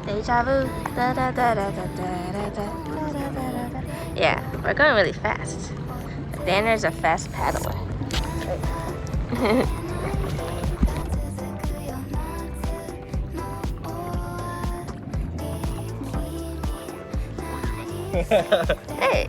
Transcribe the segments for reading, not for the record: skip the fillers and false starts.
Deja vu. Da da da da da da da da da da da. Yeah, we're going really fast. Danner's a fast paddler. Hey.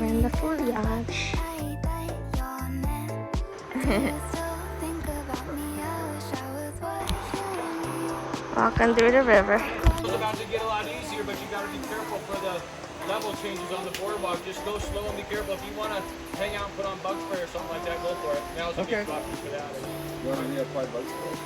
We're in the foliage. Walking through the river. It's about to get a lot easier, but you got to be careful for the level changes on the boardwalk. Just go slow and be careful. If you want to hang out and put on bug spray or something like that, go for it. Now's a good spot for that. You want me to apply bug spray?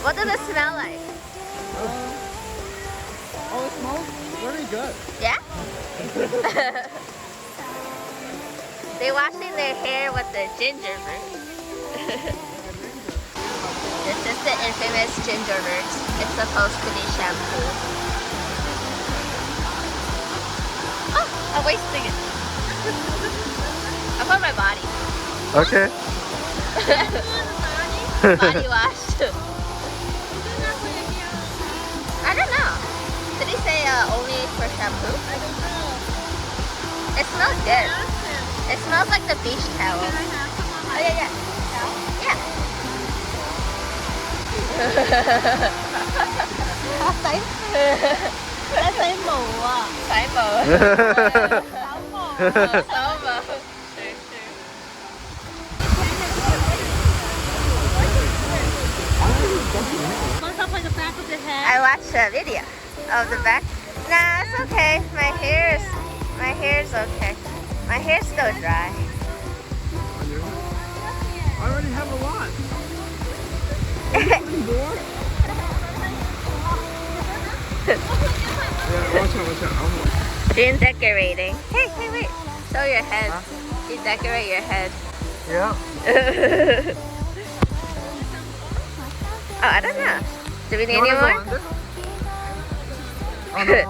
What does it smell like? Oh, it smells very good. Yeah? They're washing their hair with the ginger root. This is the infamous ginger root. It's supposed to be shampoo. Oh, I'm wasting it. I put my body. Okay. Body wash. I don't know. Did he say only for shampoo? I don't know. It smells good. It smells like the beach towel. Can I have some on Oh my yeah, yeah. Yeah. That's a mổ à? Phải màu. Sáu mổ. Sáu màu. Want to play the back of the head? I watched a video of the back. Nah, it's okay. My hair's okay. My hair's still dry. I already have a lot. More? Yeah, watch out. Jean decorating. Hey, wait. Show your head. You decorate your head. Yeah. Oh, I don't know. Do we need any more?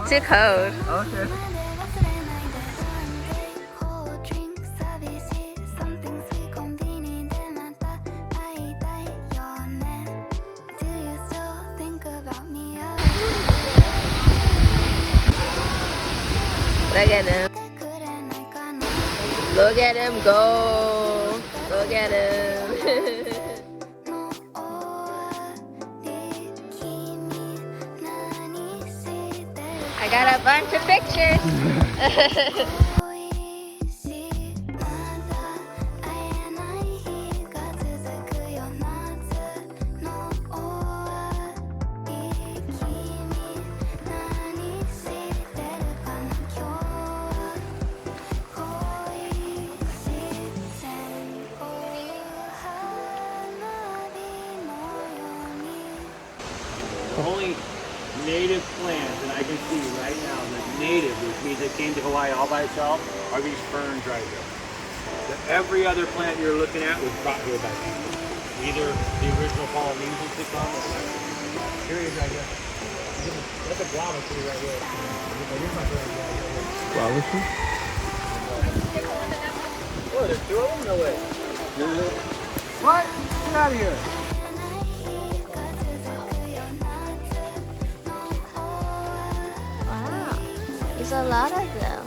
Too cold. Okay. Look at him. Look at him go. Look at him. I got a bunch of pictures. The only native plants that I can see right now that's native, which means it came to Hawaii all by itself, are these ferns right here. Every other plant you're looking at was brought here by people. Either the original Polynesians to come or here it is right here. That's a guava tree right here. Guava tree? Oh, there's two of them? No way. What? Get out of here. Wow, there's a lot of them.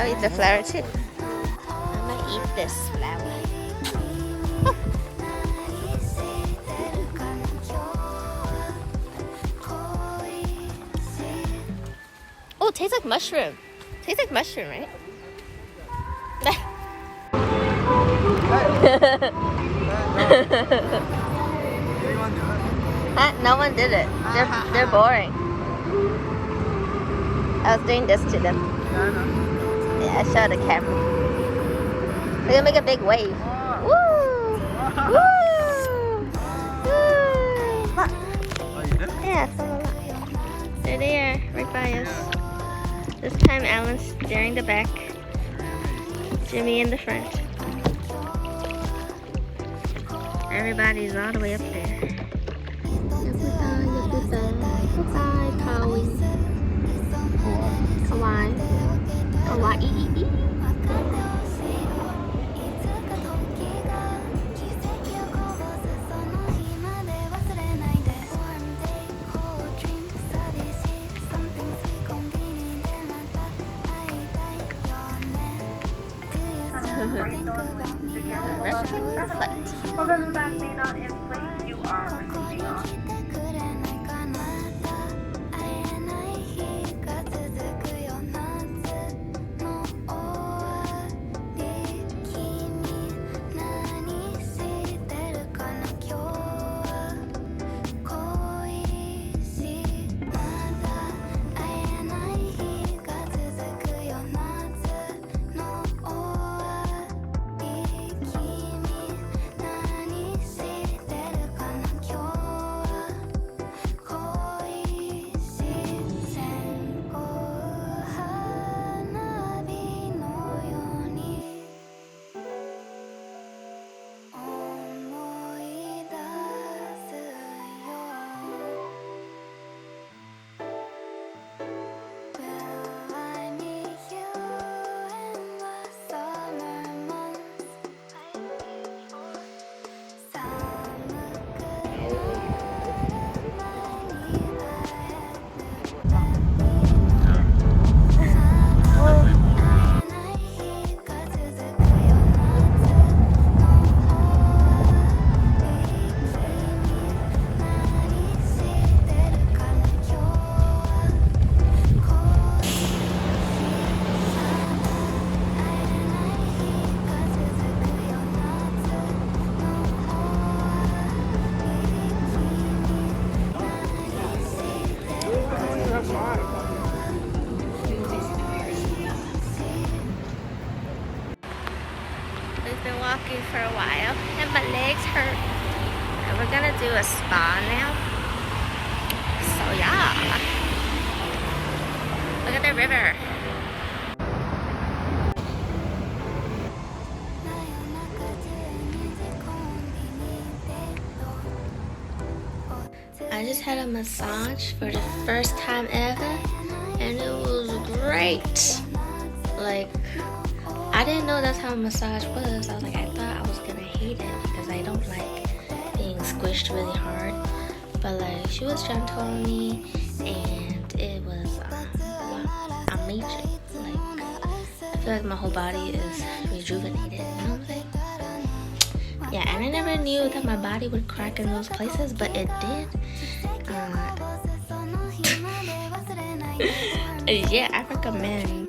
I'll eat the flower too. I'm gonna eat this flower. Oh, it tastes like mushroom. Tastes like mushroom, right? No one did it. They're boring. I was doing this to them. Yeah, I showed the camera. We're gonna make a big wave. Woo! Woo! Woo! Yeah, they're there, right by us. This time Alan's steering the back, Jimmy in the front. Everybody's all the way up there. Goodbye, Kauai. Kawaii. Kawaii. Although the bag may not in place, you are receiving on. We've been walking for a while and my legs hurt. And we're gonna do a spa now. So yeah. Look at the river. I just had a massage for the first time ever and it was great. Like, I didn't know that's how a massage was. I was like, I thought I was gonna hate it because I don't like being squished really hard. But like, she was gentle on me and it was amazing. Like, I feel like my whole body is rejuvenated, you know what I'm saying? Yeah, and I never knew that my body would crack in those places, but it did. Yeah, I recommend